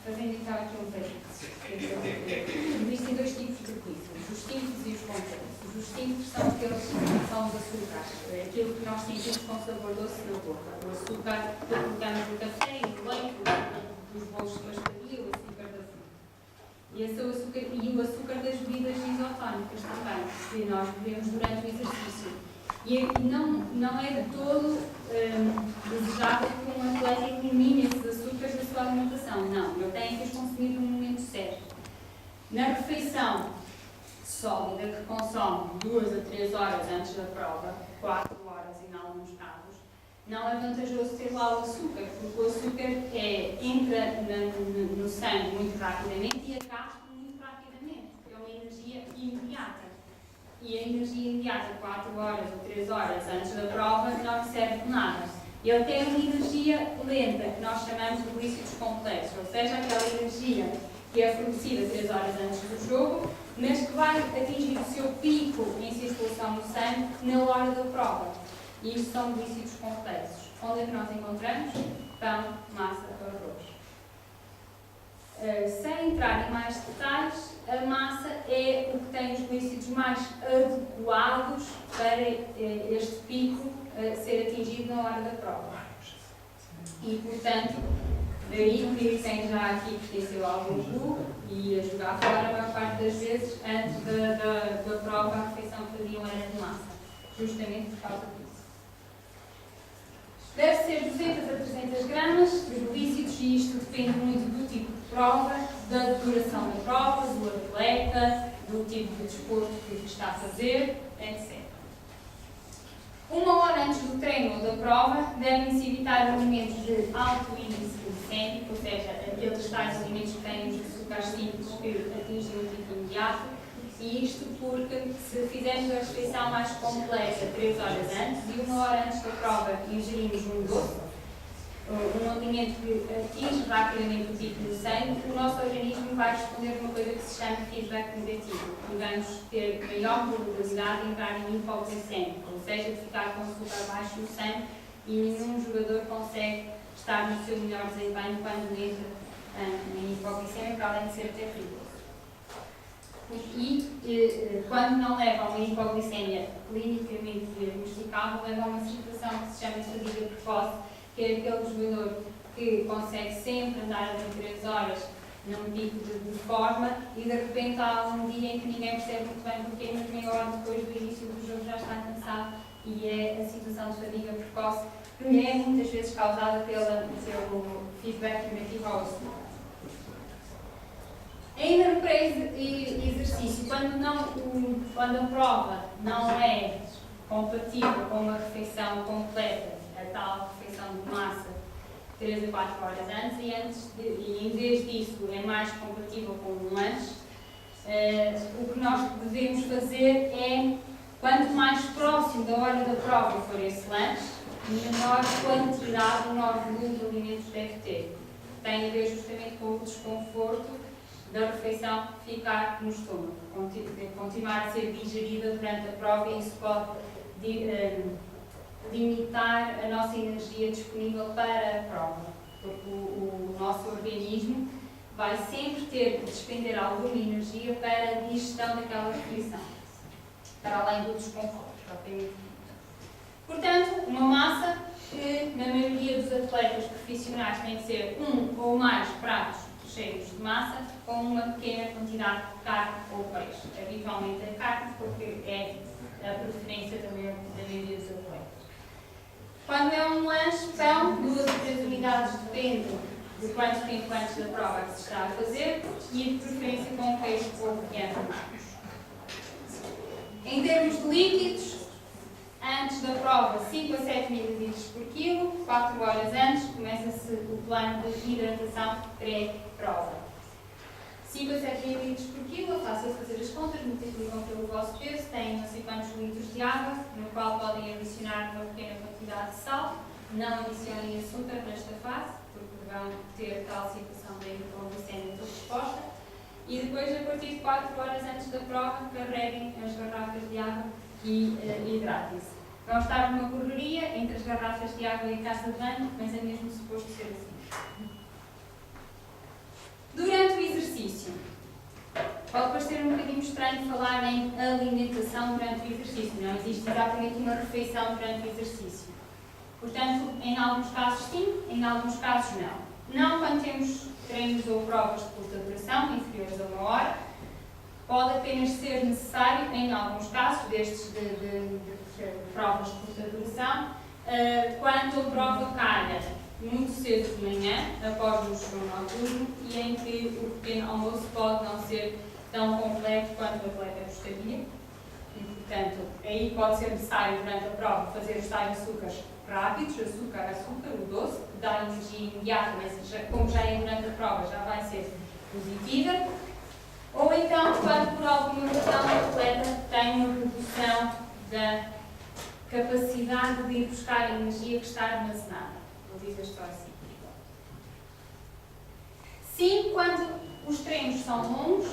fazendo então aqui um parênteses. Existem dois tipos de glíceros, os simples e os complexos. Os simples são aqueles que são os açúcares, aquilo que nós sentimos com sabor doce na boca. O açúcar que colocamos no café, no leite, dos bolos de pastelaria, o açúcar da fruta. E o açúcar das bebidas isotónicas também, que nós bebemos durante o exercício. E não é de todo desejável que um atleta elimine esses açúcares da sua alimentação. Não, ele tem que os consumir no momento certo. Na refeição sólida, que consome 2 a 3 horas antes da prova, 4 horas em alguns casos, não é vantajoso ter lá o açúcar, porque o açúcar entra no sangue muito rapidamente e acaba muito rapidamente, porque é uma energia imediata. E a energia imediata, 4 horas ou 3 horas antes da prova, não serve de nada. Ele tem uma energia lenta, que nós chamamos de glícidos complexos, ou seja, aquela energia que é fornecida 3 horas antes do jogo, mas que vai atingir o seu pico em circulação no sangue na hora da prova. E isto são glícidos complexos. Onde é que nós encontramos? Pão, massa, arroz. Sem entrar em mais detalhes, a massa é o que tem os glícidos mais adequados para este pico ser atingido na hora da prova. E, portanto, daí que quem já aqui pertenceu a algum clube e ia jogar fora, a maior parte das vezes, antes da prova, a refeição que faziam era de massa, justamente por causa disso. Deve ser 200 a 300 gramas de glícidos e isto depende muito do tipo de prova, da duração da prova, do atleta, do tipo de desporto que está a fazer, etc. 1 hora antes do treino ou da prova, devem-se evitar alimentos de alto índice glicémico, ou seja, aqueles tais alimentos que têm os açúcares simples que atingem o pico imediato. E isto porque, se fizermos a refeição mais completa 3 horas antes e 1 hora antes da prova ingerimos um doce, um alimento que atinge rapidamente o pico do sangue, o nosso organismo vai responder a uma coisa que se chama feedback negativo e vamos ter maior probabilidade de entrar em hipoglicemia, ou seja, de ficar com o açúcar baixo no sangue e nenhum jogador consegue estar no seu melhor desempenho quando entra em hipoglicemia, para além de ser terrível. E quando não levam a hipoglicemia clinicamente diagnosticável, levam a uma situação que se chama de fadiga precoce, que é aquele jogador que consegue sempre andar a 3 horas num pico de forma e de repente há um dia em que ninguém percebe muito bem porque, mas meia hora depois do início do jogo já está cansado, e é a situação de fadiga precoce, que é muitas vezes causada pelo feedback negativo ao açúcar. Ainda no pré-exercício, quando a prova não é compatível com uma refeição completa, a tal refeição de massa 3 a 4 horas antes, e em vez disso é mais compatível com um lanche, o que nós devemos fazer é, quanto mais próximo da hora da prova for esse lanche, menor quantidade, menor volume de alimentos deve ter. Tem a ver justamente com o desconforto da refeição ficar no estômago, continuar a ser digerida durante a prova, e isso pode limitar a nossa energia disponível para a prova, porque o nosso organismo vai sempre ter que despender alguma energia para a digestão daquela refeição, para além do desconforto propriamente. Portanto, uma massa que, na maioria dos atletas profissionais, tem que ser 1 ou mais pratos cheios de massa, com uma pequena quantidade de carne ou peixe. Habitualmente a carne, porque é a preferência da maioria dos atletas. Quando é um lanche, pão, 2 a 3 unidades, depende de quanto tempo antes da prova que se está a fazer, e de preferência com peixe ou pequeno. Em termos de líquidos, antes da prova, 5 a 7 ml por quilo, 4 horas antes, começa-se o plano de hidratação pré-prova. 5 a 7 ml por quilo, é fácil fazer as contas, multiplicam pelo vosso peso, têm não sei quantos litros de água, no qual podem adicionar uma pequena quantidade de sal. Não adicionem açúcar nesta fase, porque vão ter tal situação da hipoglicemia toda exposta. E depois, a partir de 4 horas antes da prova, carreguem as garrafas de água e hidratem-se. Vão estar numa correria entre as garrafas de água e a casa de banho, mas é mesmo suposto ser assim. Durante o exercício, pode parecer um bocadinho estranho falar em alimentação durante o exercício. Não existe exatamente uma refeição durante o exercício. Portanto, em alguns casos sim, em alguns casos não. Não quando temos treinos ou provas de curta duração, inferiores a 1 hora. Pode apenas ser necessário, em alguns casos, destes de provas de curta duração, quando a prova calha muito cedo de manhã, após o jejum noturno, e em que o pequeno almoço pode não ser tão completo quanto o atleta gostaria. E, portanto, aí pode ser necessário, durante a prova, fazer os tais açúcares rápidos, açúcar, o doce, que dá energia imediata, mas como já é durante a prova, já vai ser positiva. Ou então, quando por alguma razão o atleta tem uma redução da capacidade de ir buscar a energia que está armazenada. Vou dizer só assim. Sim, quando os treinos são longos,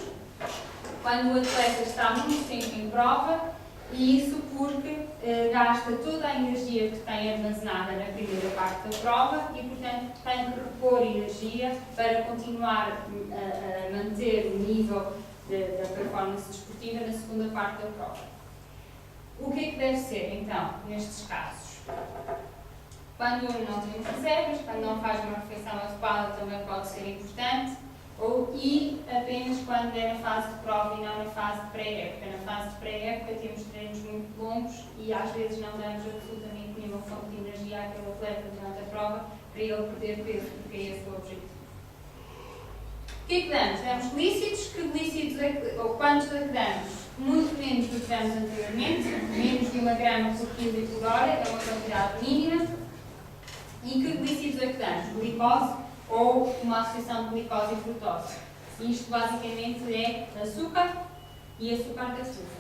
quando o atleta está muito tempo em prova, e isso porque gasta toda a energia que tem armazenada na primeira parte da prova e, portanto, tem que repor energia para continuar a manter o nível da performance desportiva na segunda parte da prova. O que é que deve ser, então, nestes casos? Quando não temos reservas, quando não faz uma refeição adequada, também pode ser importante. E apenas quando é na fase de prova e não na fase de pré-época. Na fase de pré-época temos treinos muito longos e às vezes não damos absolutamente nenhuma fonte de energia àquele atleta durante a prova para ele perder peso, porque é esse o objetivo. O que é que damos? Damos glícidos. Que glícidos ou quantos é que damos? Muito menos do que damos anteriormente, menos de 1 grama por quilo por hora, é uma quantidade mínima. E que glícidos é que damos? Glicose ou uma associação de glicose e frutose. Isto basicamente é açúcar e açúcar de açúcar.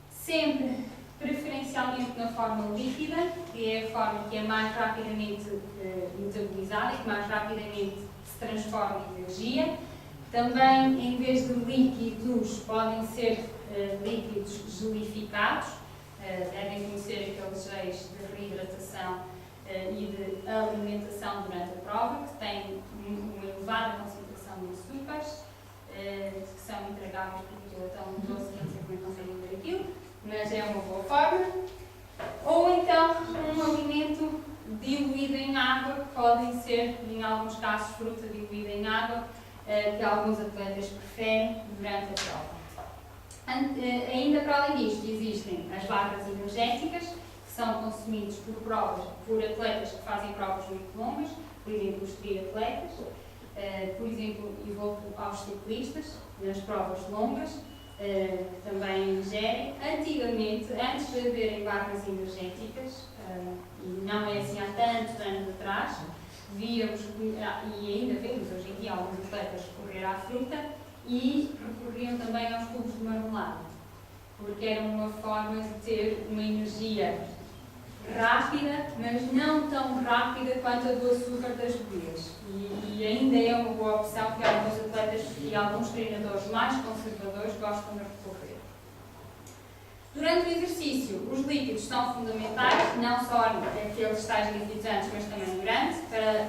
Sempre, preferencialmente na forma líquida, que é a forma que é mais rapidamente metabolizada e que mais rapidamente se transforma em energia. Também, em vez de líquidos, podem ser líquidos gelificados. Devem conhecer aqueles géis de reidratação e de alimentação durante a prova, que têm uma elevada concentração de açúcares, que são entregáveis porque aquilo é tão doce que não conseguem ver aquilo, mas é uma boa forma. Ou então um alimento diluído em água, que podem ser, em alguns casos, fruta diluída em água, que alguns atletas preferem durante a prova. Ainda para além disto, existem as barras energéticas, que são consumidos por atletas que fazem provas muito longas, por exemplo, os triatletas, por exemplo, e volto aos ciclistas, nas provas longas, que também ingerem. Antigamente, antes de haverem barras energéticas, e não é assim há tantos anos atrás, víamos, e ainda vemos hoje em dia, alguns atletas recorrer à fruta e recorriam também aos cubos de marmelada, porque era uma forma de ter uma energia rápida, mas não tão rápida quanto a do açúcar das bebidas. E ainda é uma boa opção que alguns atletas e alguns treinadores mais conservadores gostam de recorrer. Durante o exercício, os líquidos são fundamentais, não só aqueles tais liquidizantes, mas também durante, para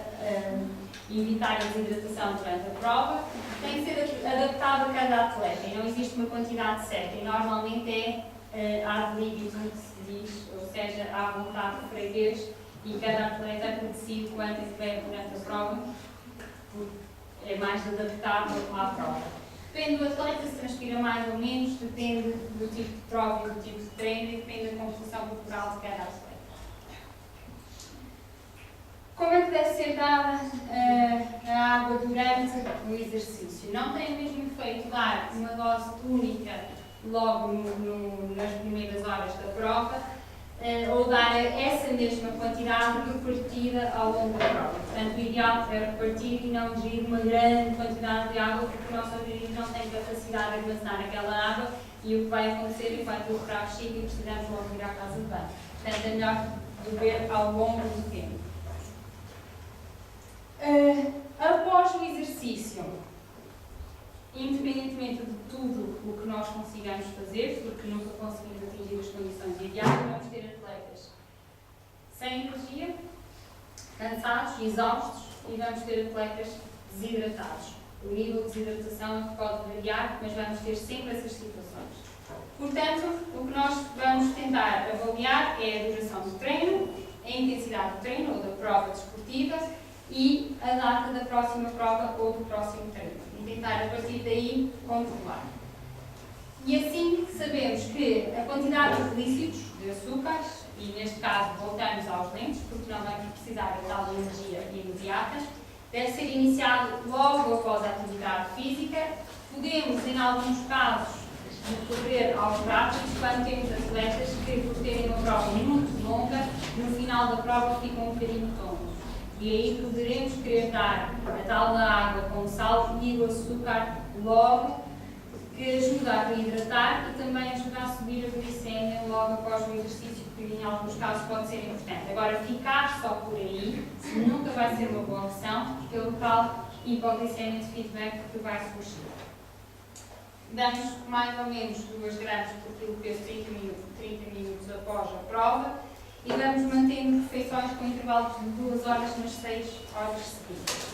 evitar a desidratação durante a prova. Tem que ser adaptado a cada atleta e não existe uma quantidade certa. E normalmente é ad libitum que se diz, ou seja, à vontade de freguês, e cada atleta decide quanto é que bebe durante a prova, porque é mais adaptável à prova. Depende do atleta, se transpira mais ou menos, depende do tipo de prova e do tipo de treino e depende da composição corporal de cada atleta. Como é que deve ser dada a água durante o exercício? Não tem o mesmo efeito dar uma dose única logo nas primeiras horas da prova, ou dar essa mesma quantidade repartida ao longo da prova. Portanto, o ideal é repartir e não ingerir uma grande quantidade de água, porque o nosso organismo não tem capacidade de armazenar aquela água e o que vai acontecer é que vai procurar a bexiga e precisamos logo ir à casa de banho. Portanto, é melhor beber ao longo do tempo. Após o exercício, independentemente de tudo o que nós consigamos fazer, porque nunca conseguimos atingir as condições ideais, vamos ter atletas sem energia, cansados, exaustos, e vamos ter atletas desidratados. O nível de desidratação é que pode variar, mas vamos ter sempre essas situações. Portanto, o que nós vamos tentar avaliar é a duração do treino, a intensidade do treino ou da prova desportiva e a data da próxima prova ou do próximo treino. E tentar, a partir daí, controlar. E assim sabemos que a quantidade de ilícitos, de açúcares, e neste caso voltamos aos lentes, porque não vamos precisar de tal energia imediata, deve ser iniciado logo após a atividade física. Podemos, em alguns casos, recorrer aos rápidos quando temos atletas que, por terem uma prova muito longa, no final da prova ficam um bocadinho tontos. E aí poderemos querer dar a tal da água com sal e o açúcar logo, que ajuda a reidratar e também ajuda a subir a glicemia logo após o exercício, que em alguns casos pode ser importante. Agora, ficar só por aí nunca vai ser uma boa opção, porque o local hipoglicemia de feedback que vai surgir. Damos mais ou menos 2 gramas por quilo peso 30 minutos após a prova e vamos mantendo refeições com intervalos de 2 horas nas 6 horas seguintes.